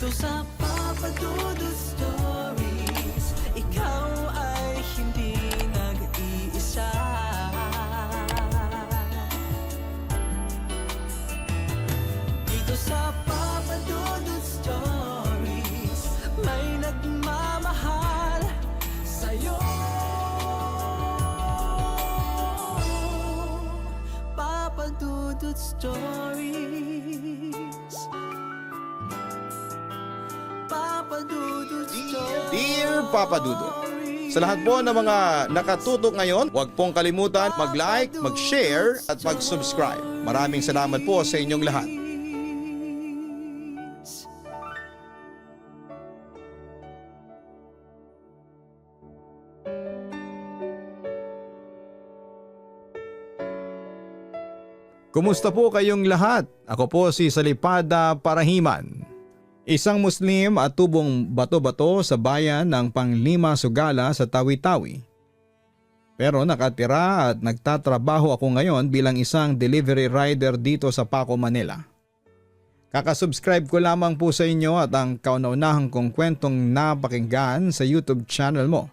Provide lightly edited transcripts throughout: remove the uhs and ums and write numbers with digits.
sa Papa Dudut Stories, ikaw ay hindi nag-iisa. Dito sa Papa Dudut Stories, may nagmamahal sa'yo. Papa Dudut Stories. Papa Dudut Stories. Dear Papa Dudut, sa lahat po ng mga nakatutok ngayon, huwag pong kalimutan mag-like, mag-share at mag-subscribe. Maraming salamat po sa inyong lahat. Kumusta po kayong lahat? Ako po si Salipada Parahiman. Isang Muslim at tubong bato-bato sa bayan ng Panglima Sugala sa Tawi-Tawi. Pero nakatira at nagtatrabaho ako ngayon bilang isang delivery rider dito sa Paco, Manila. Kakasubscribe ko lamang po sa inyo at ang kauna-unahang kong kwentong napakinggan sa YouTube channel mo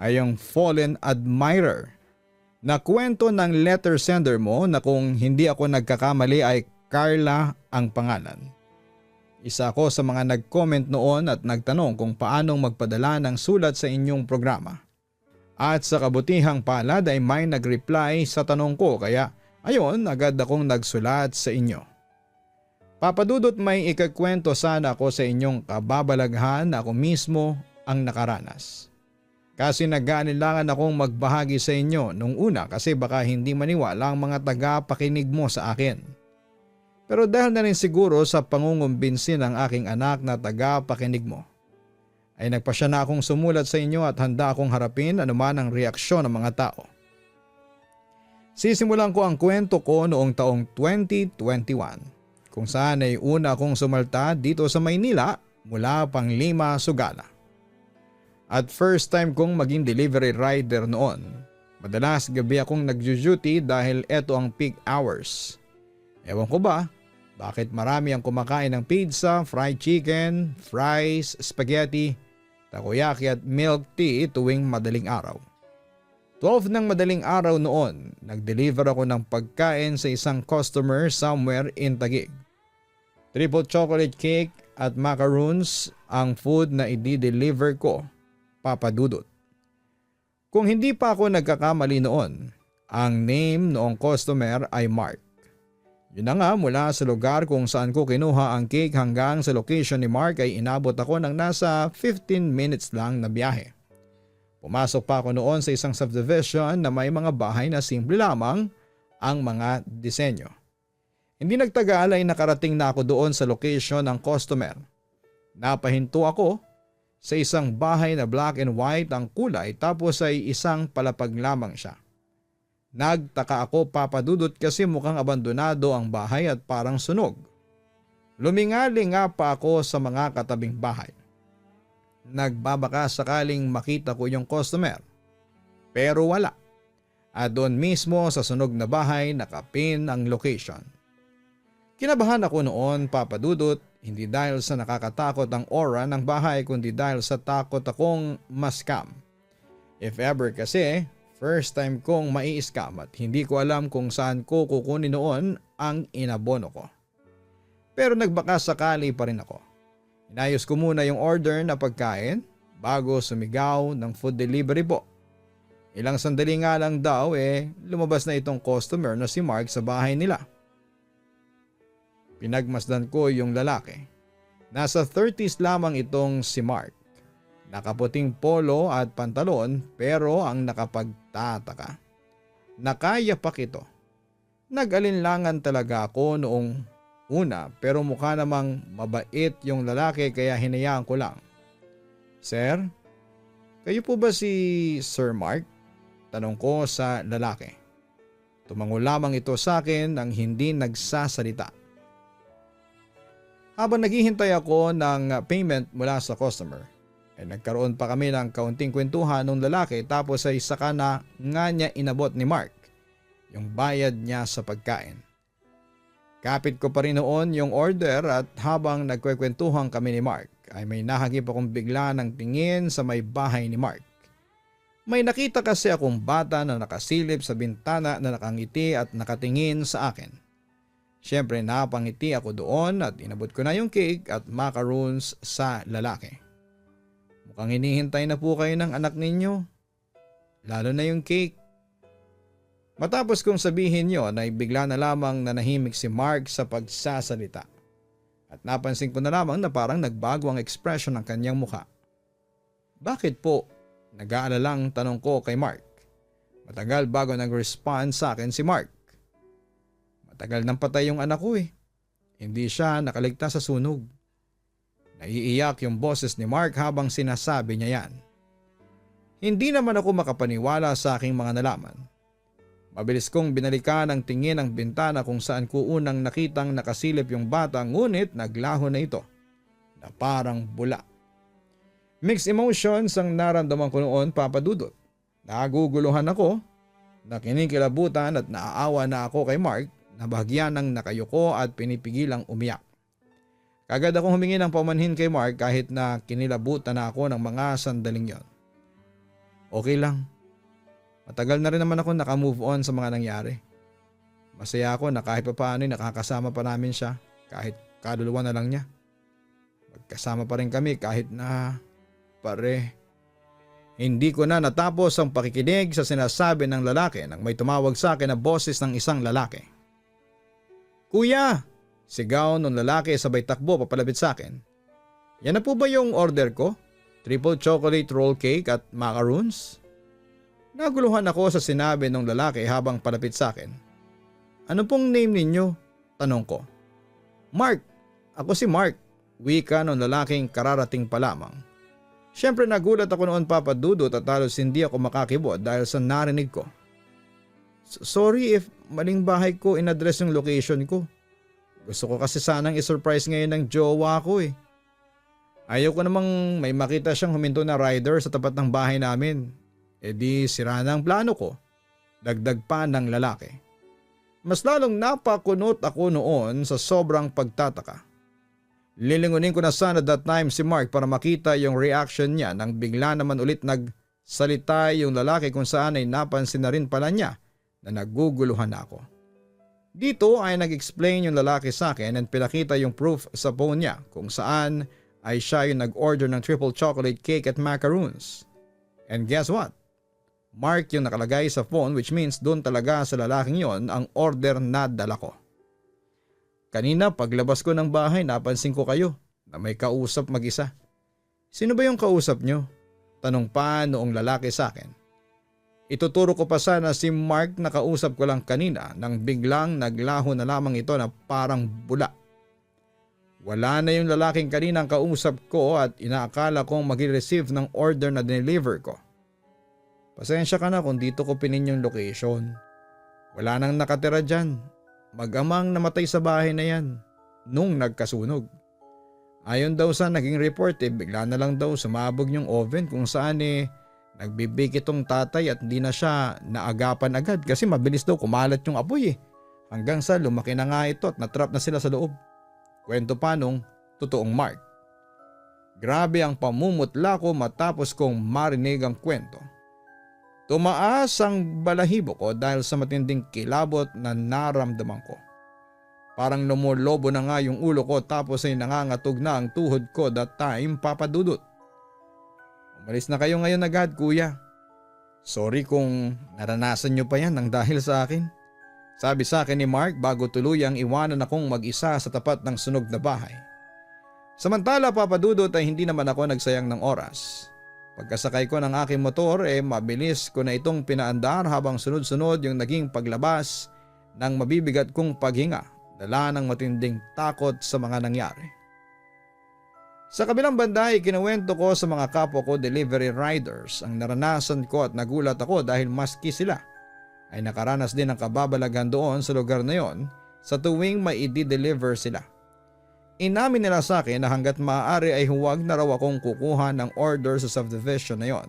ay ang Fallen Admirer na kwento ng letter sender mo na kung hindi ako nagkakamali ay Carla ang pangalan. Isa ako sa mga nag-comment noon at nagtanong kung paanong magpadala ng sulat sa inyong programa. At sa kabutihang palad ay may nag-reply sa tanong ko kaya ayon agad akong nagsulat sa inyo. Papa Dudut, may ikakwento sana ako sa inyong kababalaghan na ako mismo ang nakaranas. Kasi nag-aanilangan akong magbahagi sa inyo nung una kasi baka hindi maniwala ang mga taga-pakinig mo sa akin. Pero dahil na rin siguro sa pangungumbinsi ng aking anak na taga-pakinig mo, ay nagpasya na akong sumulat sa inyo at handa akong harapin anuman ang reaksyon ng mga tao. Sisimulan ko ang kwento ko noong taong 2021 kung saan ay una akong sumalta dito sa Maynila mula Panglima Sugala. At first time kong maging delivery rider noon. Madalas gabi akong nag-duty dahil eto ang peak hours. Ewan ko ba, bakit marami ang kumakain ng pizza, fried chicken, fries, spaghetti, takoyaki at milk tea tuwing madaling araw. 12 ng madaling araw noon, nag-deliver ako ng pagkain sa isang customer somewhere in Taguig. Triple chocolate cake at macaroons ang food na i-deliver ko, Papa Dudut. Kung hindi pa ako nagkakamali noon, ang name noong customer ay Mark. Yun na nga, mula sa lugar kung saan ko kinuha ang cake hanggang sa location ni Mark ay inabot ako ng nasa 15 minutes lang na biyahe. Pumasok pa ako noon sa isang subdivision na may mga bahay na simple lamang ang mga disenyo. Hindi nagtagal ay nakarating na ako doon sa location ng customer. Napahinto ako sa isang bahay na black and white ang kulay tapos ay isang palapag lamang siya. Nagtaka ako, Papa Dudut, kasi mukhang abandonado ang bahay at parang sunog. Lumingali nga pa ako sa mga katabing bahay. Nagbabaka sakaling makita ko yung customer. Pero wala. At doon mismo sa sunog na bahay nakapin ang location. Kinabahan ako noon, Papa Dudut, hindi dahil sa nakakatakot ang aura ng bahay kundi dahil sa takot akong ma-scam. If ever kasi, first time kong mai-scam at hindi ko alam kung saan ko kukunin noon ang inabono ko. Pero nagbaka sakali pa rin ako. Inayos ko muna yung order na pagkain bago sumigaw ng food delivery po. Ilang sandali nga lang daw lumabas na itong customer na si Mark sa bahay nila. Pinagmasdan ko yung lalaki. Nasa 30s lamang itong si Mark. Nakaputing polo at pantalon pero ang nakapagtataka. Nakayapak ito. Nag-alinlangan talaga ako noong una pero mukha namang mabait yung lalaki kaya hinayaan ko lang. Sir, kayo po ba si Sir Mark? Tanong ko sa lalaki. Tumango lamang ito sa akin nang hindi nagsasalita. Habang naghihintay ako ng payment mula sa customer, nagkaroon pa kami ng kaunting kwentuhan ng lalaki tapos ay saka na nga niya inabot ni Mark yung bayad niya sa pagkain. Kapit ko pa rin noon yung order at habang nagkwekwentuhan kami ni Mark ay may nahagip akong bigla ng tingin sa may bahay ni Mark. May nakita kasi akong bata na nakasilip sa bintana na nakangiti at nakatingin sa akin. Siyempre napangiti ako doon at inabot ko na yung cake at macaroons sa lalaki. Mukhang hinihintay na po kayo ng anak ninyo. Lalo na yung cake. Matapos kong sabihin yon ay bigla na lamang nanahimik si Mark sa pagsasalita. At napansin ko na lamang na parang nagbago ang ekspresyon ng kanyang mukha. Bakit po? Nag-aalalang tanong ko kay Mark. Matagal bago nag-respond sa akin si Mark. Matagal nang patay yung anak ko eh. Hindi siya nakaligtas sa sunog. Naiiyak yung boses ni Mark habang sinasabi niya yan. Hindi naman ako makapaniwala sa aking mga nalaman. Mabilis kong binalikan ang tingin ng bintana kung saan ko unang nakitang nakasilip yung bata ngunit naglaho na ito na parang bula. Mixed emotions ang naramdaman ko noon, Papa Dudut. Naguguluhan ako, nakinikilabutan at naaawa na ako kay Mark na bahagyan ng nakayuko at pinipigilang umiyak. Kagad akong humingi ng paumanhin kay Mark kahit na kinilabutan na ako ng mga sandaling yon. Okay lang. Matagal na rin naman ako nakamove on sa mga nangyari. Masaya ako na kahit papaano nakakasama pa namin siya kahit kaluluwa na lang niya. Magkasama pa rin kami kahit na pare. Hindi ko na natapos ang pakikinig sa sinasabi ng lalaki nang may tumawag sa akin na boses ng isang lalaki. Kuya! Sigaw ng lalaki sabay takbo papalapit sa akin. Yan na po ba yung order ko? Triple chocolate roll cake at macaroons? Naguluhan ako sa sinabi ng lalaki habang palapit sa akin. Ano pong name ninyo? Tanong ko. Mark. Ako si Mark. Wika ng lalaking kararating pa lamang. Siyempre nagulat ako noon, Papa Dudut, at halos hindi ako makakibot dahil sa narinig ko. Sorry if maling bahay ko in-address yung location ko. Gusto ko kasi sanang isurprise ngayon ng jowa ko eh. Ayaw ko namang may makita siyang huminto na rider sa tapat ng bahay namin. E di sira na ang plano ko. Dagdag pa ng lalaki. Mas lalong napakunot ako noon sa sobrang pagtataka. Lilingunin ko na sana that time si Mark para makita yung reaction niya nang bigla naman ulit nagsalita yung lalaki kung saan ay napansin na rin pala niya na naguguluhan ako. Dito ay nag-explain yung lalaki sa akin at pinakita yung proof sa phone niya kung saan ay siya yung nag-order ng triple chocolate cake at macaroons. And guess what? Mark yung nakalagay sa phone, which means doon talaga sa lalaking yon ang order na dala ko. Kanina paglabas ko ng bahay napansin ko kayo na may kausap mag-isa. Sino ba yung kausap nyo? Tanong pa noong lalaki sa akin. Ituturo ko pa sana si Mark na kausap ko lang kanina nang biglang naglaho na lamang ito na parang bula. Wala na yung lalaking kanina ang kausap ko at inaakala kong mag-receive ng order na deliver ko. Pasensya ka na kung dito ko pinin yung location. Wala nang nakatira dyan. Mag-amang namatay sa bahay na yan nung nagkasunog. Ayon daw sa naging report bigla na lang daw sumabog yung oven kung saan nagbibake itong tatay at hindi na siya naagapan agad kasi mabilis daw kumalat yung apoy hanggang sa lumaki na nga ito at natrap na sila sa loob. Kwento pa nung totoong Mark. Grabe ang pamumutla ko matapos kong marinig ang kwento. Tumaas ang balahibo ko dahil sa matinding kilabot na naramdaman ko. Parang lumulobo na nga yung ulo ko tapos ay nangangatog na ang tuhod ko that time, Papa Dudut. Umalis na kayo ngayon agad, kuya. Sorry kung naranasan nyo pa yan nang dahil sa akin. Sabi sa akin ni Mark bago tuluyang iwanan akong mag-isa sa tapat ng sunog na bahay. Samantala, Papa Dudut, ay hindi naman ako nagsayang ng oras. Pagkasakay ko ng aking motor mabilis ko na itong pinaandar habang sunod-sunod yung naging paglabas ng mabibigat kong paghinga, dala ng matinding takot sa mga nangyari. Sa kabilang banda ay kinuwento ko sa mga kapwa ko delivery riders ang naranasan ko at nagulat ako dahil maski sila ay nakaranas din ng kababalaghan doon sa lugar na yon sa tuwing may i-deliver sila. Inamin nila sa akin na hanggat maaari ay huwag na raw akong kukuha ng order sa subdivision na yon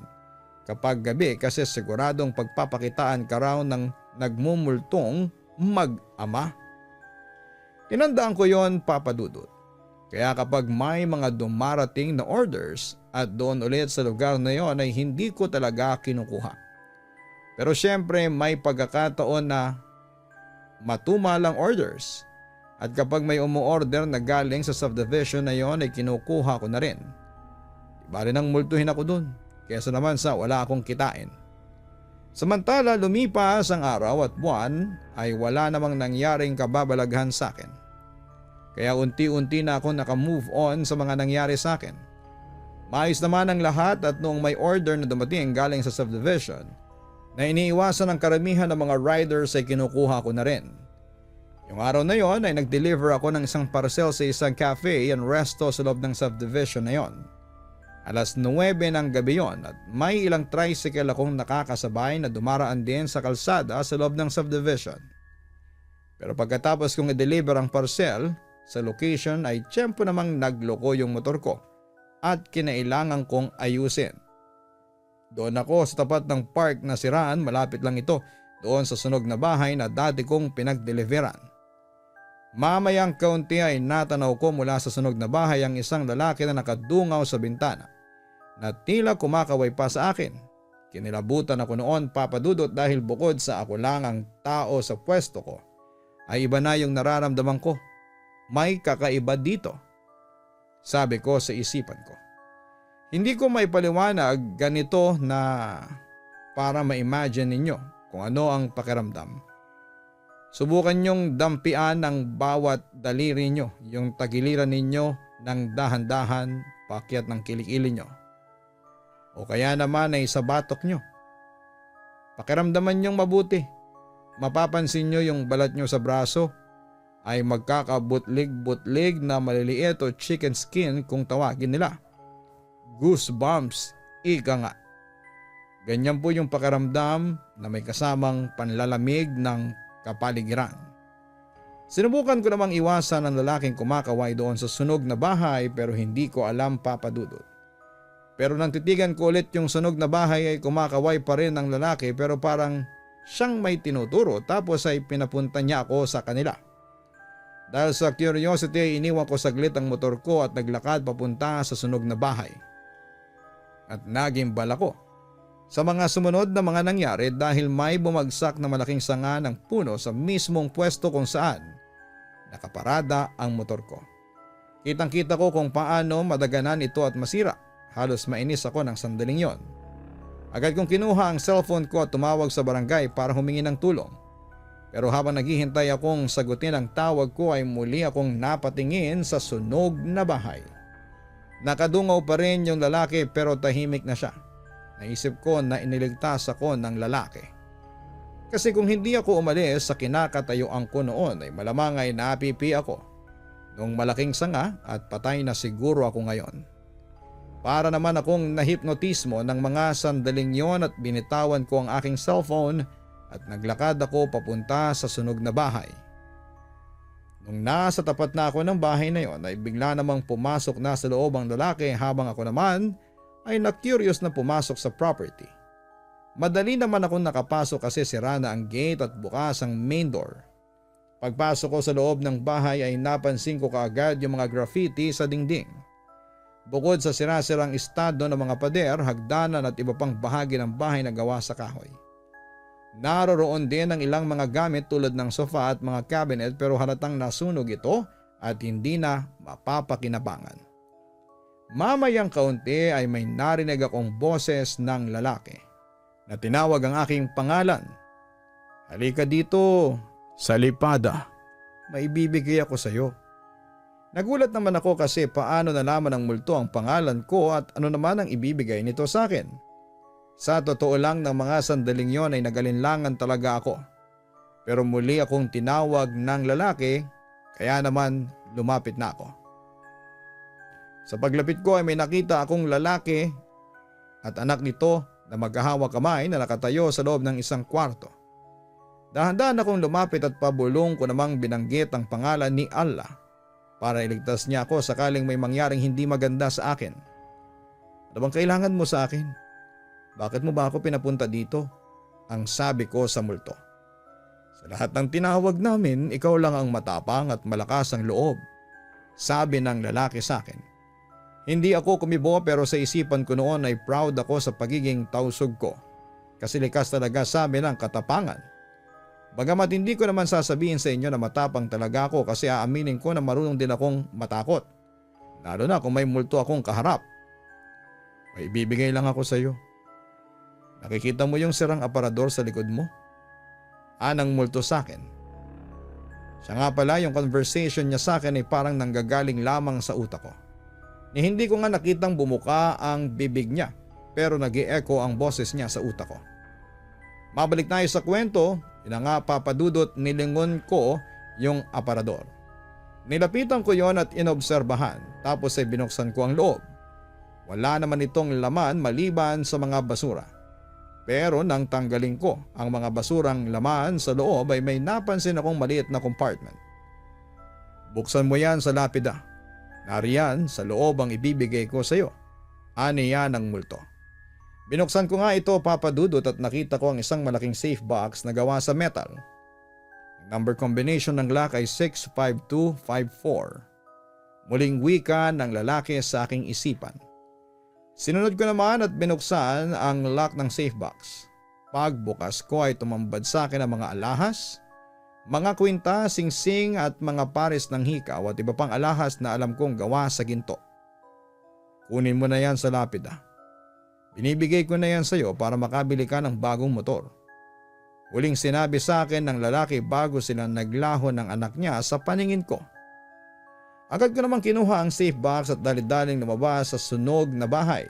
kapag gabi kasi siguradong pagpapakitaan ka raw ng nagmumultong mag-ama. Tinandaan ko yon, Papa Dudut. Kaya kapag may mga dumarating na orders at doon ulit sa lugar na yon ay hindi ko talaga kinukuha. Pero syempre may pagkakataon na matumalang orders at kapag may umu-order na galing sa subdivision na yon ay kinukuha ko na rin. Bali nang multuhin ako dun kaysa naman sa wala akong kitain. Samantala lumipas ang araw at buwan ay wala namang nangyaring kababalaghan sa akin. Kaya unti-unti na ako naka-move on sa mga nangyari sa akin. Maayos naman ang lahat at noong may order na dumating galing sa subdivision na iniiwasan ng karamihan ng mga riders ay kinukuha ko na rin. Yung araw na yon ay nag-deliver ako ng isang parcel sa isang cafe and resto sa loob ng subdivision na yon. Alas 9 ng gabi yon at may ilang tricycle akong nakakasabay na dumaraan din sa kalsada sa loob ng subdivision. Pero pagkatapos kong i-deliver ang parcel sa location ay tiyempo namang nagloko yung motor ko at kinailangan kong ayusin. Doon ako sa tapat ng park na siraan, malapit lang ito doon sa sunog na bahay na dati kong pinag-deliveran. Mamayang kaunti ay natanaw ko mula sa sunog na bahay ang isang lalaki na nakadungaw sa bintana na tila kumakaway pa sa akin. Kinilabutan ako noon, Papa Dudut, dahil bukod sa ako lang ang tao sa pwesto ko ay iba na yung nararamdaman ko. May kakaiba dito, sabi ko sa isipan ko. Hindi ko maipaliwanag ganito na para ma-imagine ninyo kung ano ang pakiramdam. Subukan nyong dampian ng bawat daliri nyo, yung tagiliran ninyo ng dahan-dahan paakyat ng kilikili nyo. O kaya naman ay sa batok nyo. Pakiramdaman nyong mabuti. Mapapansin nyo yung balat nyo sa braso ay magkakabutlig-butlig na maliliit o chicken skin kung tawagin nila. Goosebumps, ika nga. Ganyan po yung pakiramdam na may kasamang panlalamig ng kapaligiran. Sinubukan ko namang iwasan ang lalaking kumakaway doon sa sunog na bahay pero hindi ko alam, Papa Dudut. Pero nang titigan ko ulit yung sunog na bahay ay kumakaway pa rin ang lalaki pero parang siyang may tinuturo tapos ay pinapunta niya ako sa kanila. Dahil sa curiosity ay iniwan ko saglit ang motor ko at naglakad papunta sa sunog na bahay. At nagimbal ako sa mga sumunod na mga nangyari dahil may bumagsak na malaking sanga ng puno sa mismong pwesto kung saan nakaparada ang motor ko. Kitang-kita ko kung paano madaganan ito at masira. Halos mainis ako ng sandaling yon. Agad kong kinuha ang cellphone ko at tumawag sa barangay para humingi ng tulong. Pero habang naghihintay akong sagutin ang tawag ko ay muli akong napatingin sa sunog na bahay. Nakadungaw pa rin yung lalaki pero tahimik na siya. Naisip ko na iniligtas ako ng lalaki. Kasi kung hindi ako umalis sa kinakatayuan ko noon ay malamang ay napipi ako nung malaking sanga at patay na siguro ako ngayon. Para naman akong nahipnotismo ng mga sandaling yon at binitawan ko ang aking cellphone at naglakad ako papunta sa sunog na bahay. Nung nasa tapat na ako ng bahay na yon ay bigla namang pumasok na sa loob ang lalaki habang ako naman ay na-curious na pumasok sa property. Madali naman akong nakapasok kasi sira na ang gate at bukas ang main door. Pagpasok ko sa loob ng bahay ay napansin ko kaagad yung mga graffiti sa dingding. Bukod sa sira-sirang estado ng mga pader, hagdanan at iba pang bahagi ng bahay na gawa sa kahoy. Naroroon din ang ilang mga gamit tulad ng sofa at mga cabinet pero halatang nasunog ito at hindi na mapapakinabangan. Mamayang kaunti ay may narinig akong boses ng lalaki na tinawag ang aking pangalan. Halika dito, Salipada. Maibibigay ako sa iyo. Nagulat naman ako kasi paano nalaman ng multo ang pangalan ko at ano naman ang ibibigay nito sa akin. Sa totoo lang ng mga sandaling yon ay nagalinlangan talaga ako. Pero muli akong tinawag ng lalaki kaya naman lumapit na ako. Sa paglapit ko ay may nakita akong lalaki at anak nito na maghahawak kamay na nakatayo sa loob ng isang kwarto. Dahan-dahan akong lumapit at pabulong ko namang binanggit ang pangalan ni Allah para iligtas niya ako sakaling may mangyaring hindi maganda sa akin. Ano bang kailangan mo sa akin? Bakit mo ba ako pinapunta dito? Ang sabi ko sa multo. Sa lahat ng tinawag namin, ikaw lang ang matapang at malakas ang loob, sabi ng lalaki sa akin. Hindi ako kumibo pero sa isipan ko noon ay proud ako sa pagiging tausog ko. Kasi likas talaga sa amin ang katapangan. Bagamat hindi ko naman sasabihin sa inyo na matapang talaga ako kasi aaminin ko na marunong din akong matakot. Lalo na kung may multo akong kaharap. May ibibigay lang ako sa iyo. Nakikita mo yung sirang aparador sa likod mo? Anang multo sa akin. Siya nga pala, yung conversation niya sa akin ay parang nanggagaling lamang sa utak ko. Ni hindi ko nga nakitang bumuka ang bibig niya pero nag-e-echo ang boses niya sa utak ko. Mabalik tayo sa kwento, ina nga papadudot nilingon ko yung aparador. Nilapitan ko yon at inobserbahan tapos ay binuksan ko ang loob. Wala naman itong laman maliban sa mga basura. Pero nang tanggalin ko ang mga basurang laman sa loob ay may napansin akong maliit na compartment. Buksan mo yan sa lapida. Nariyan sa loob ang ibibigay ko sa iyo. Aniya ng multo. Binuksan ko nga ito papadudot at nakita ko ang isang malaking safe box na gawa sa metal. Ang number combination ng lock ay 65254. Muling wika ng lalaki sa aking isipan. Sinunod ko naman at binuksan ang lock ng safe box. Pagbukas ko ay tumambad sa akin ang mga alahas, mga kwinta, singsing at mga pares ng hikaw at iba pang alahas na alam kong gawa sa ginto. Kunin mo na yan sa lapida. Binibigay ko na yan sa iyo para makabili ka ng bagong motor. Huling sinabi sa akin ng lalaki bago sila naglaho ng anak niya sa paningin ko. Agad ko namang kinuha ang safe box at dali-daling lumabas sa sunog na bahay.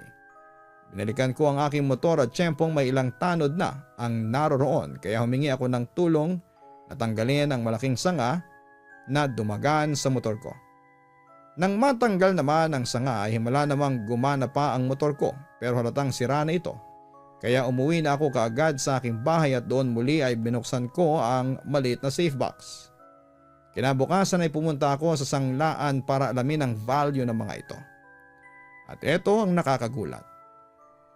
Binalikan ko ang aking motor at tiyempong may ilang tanod na ang naroroon kaya humingi ako ng tulong na tanggalin ang malaking sanga na dumagan sa motor ko. Nang matanggal naman ang sanga ay himala namang gumana pa ang motor ko pero halatang sira na ito. Kaya umuwi na ako kaagad sa aking bahay at doon muli ay binuksan ko ang maliit na safe box. Kinabukasan ay pumunta ako sa sanglaan para alamin ang value ng mga ito. At ito ang nakakagulat.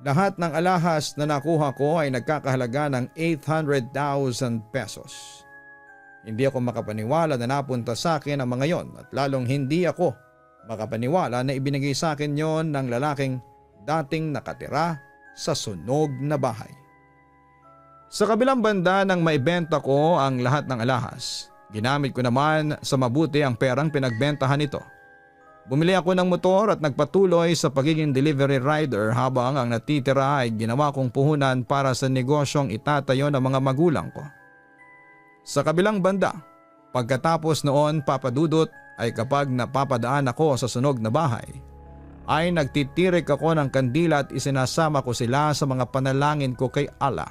Lahat ng alahas na nakuha ko ay nagkakahalaga ng 800,000 pesos. Hindi ako makapaniwala na napunta sa akin ang mga yon at lalong hindi ako makapaniwala na ibinigay sa akin yon ng lalaking dating nakatira sa sunog na bahay. Sa kabilang banda nang maibenta ko ang lahat ng alahas, ginamit ko naman sa mabuti ang perang pinagbentahan nito. Bumili ako ng motor at nagpatuloy sa pagiging delivery rider habang ang natitira ay ginawa kong puhunan para sa negosyong itatayo ng mga magulang ko. Sa kabilang banda, pagkatapos noon papadudot ay kapag napapadaan ako sa sunog na bahay, ay nagtitirik ako ng kandila at isinasama ko sila sa mga panalangin ko kay Allah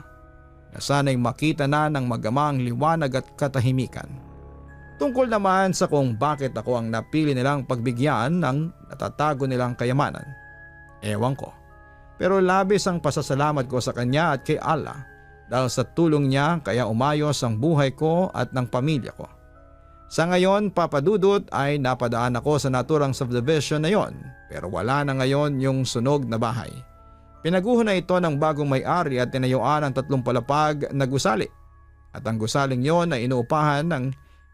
na sana'y makita na ng magamang liwanag at katahimikan. Tungkol naman sa kung bakit ako ang napili nilang pagbigyan ng natatago nilang kayamanan. Ewan ko. Pero labis ang pasasalamat ko sa kanya at kay Allah dahil sa tulong niya kaya umayos ang buhay ko at ng pamilya ko. Sa ngayon, papadudot ay napadaan ako sa naturang subdivision na yon pero wala na ngayon yung sunog na bahay. Pinaguho na ito ng bagong may-ari at tinayuan ang 3 palapag na gusali. At ang gusaling yon ay inuupahan ng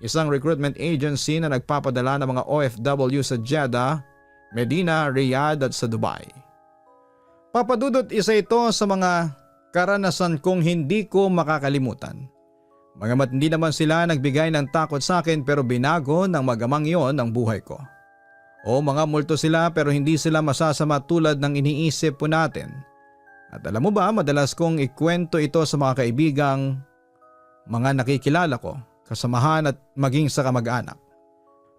isang recruitment agency na nagpapadala ng mga OFW sa Jeddah, Medina, Riyadh at sa Dubai. Papadudot, isa ito sa mga karanasan kong hindi ko makakalimutan. Bagamat hindi naman sila nagbigay ng takot sa akin pero binago ng magamang iyon ang buhay ko. O mga multo sila pero hindi sila masasama tulad ng iniisip po natin. At alam mo ba, madalas kong ikwento ito sa mga kaibigang mga nakikilala ko, kasamahan at maging sa kamag-anak.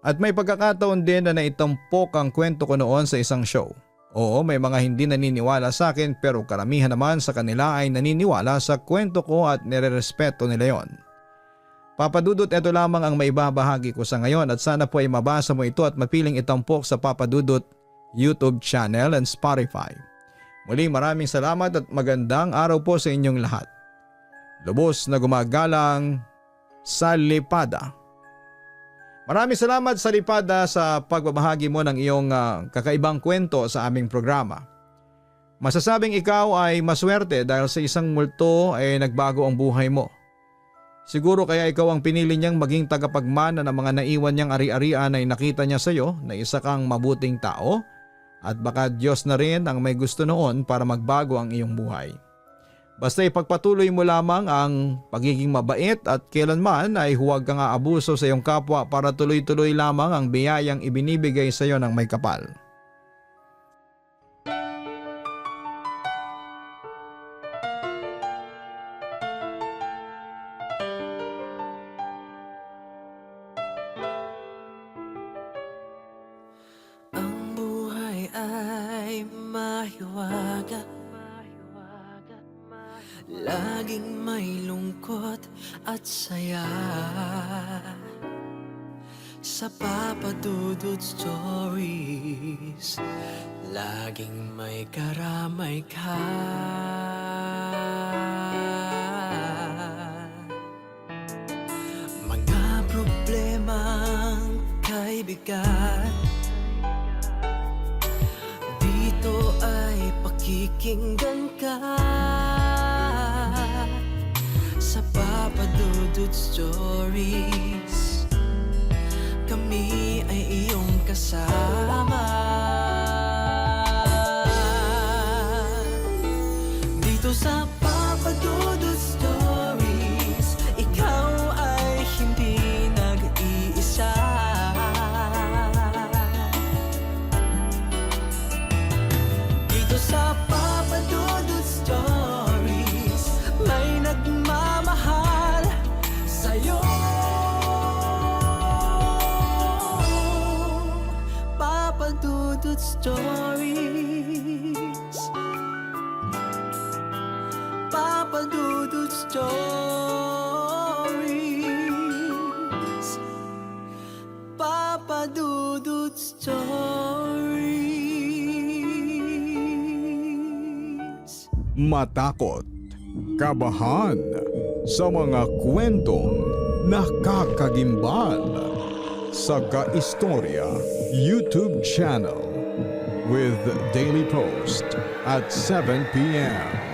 At may pagkakataon din na naitampok ang kwento ko noon sa isang show. Oo, may mga hindi naniniwala sa akin pero karamihan naman sa kanila ay naniniwala sa kwento ko at nirerespeto nila yon. Papadudot, ito lamang ang maibabahagi ko sa ngayon at sana po ay mabasa mo ito at mapiling itampok sa Papadudot YouTube channel and Spotify. Muli maraming salamat at magandang araw po sa inyong lahat. Lubos na gumagalang sa Lipada. Maraming salamat sa Lipada sa pagbabahagi mo ng iyong kakaibang kwento sa aming programa. Masasabing ikaw ay maswerte dahil sa isang multo ay nagbago ang buhay mo. Siguro kaya ikaw ang pinili niyang maging tagapagmana ng mga naiwan niyang ari-arian ay nakita niya sa iyo na isa kang mabuting tao at baka Diyos na rin ang may gusto noon para magbago ang iyong buhay. Basta ipagpatuloy mo lamang ang pagiging mabait at kailanman ay huwag kang aabuso sa iyong kapwa para tuloy-tuloy lamang ang biyayang ibinibigay sa iyo ng may kapal. Ang buhay ay mahiwaga, laging may lungkot at saya. Sa Papa Dudut Stories, laging may karamay ka. Mga problemang kay bigat, dito ay pakikinggan ka. Sa Papa Dudut Stories, kami ay iyong kasama. Dito sa Papa Dudut Stories, ikaw ay hindi nag-iisa. Dito sa Papa Dudut Stories, may nagmamahal sa'yo. Papa Dudut Stories, Papa Dudut Stories, Papa Dudut Stories. Matakot, kabahan sa mga kwentong nakakagimbal sa Kaistorya YouTube channel with daily post at 7 p.m.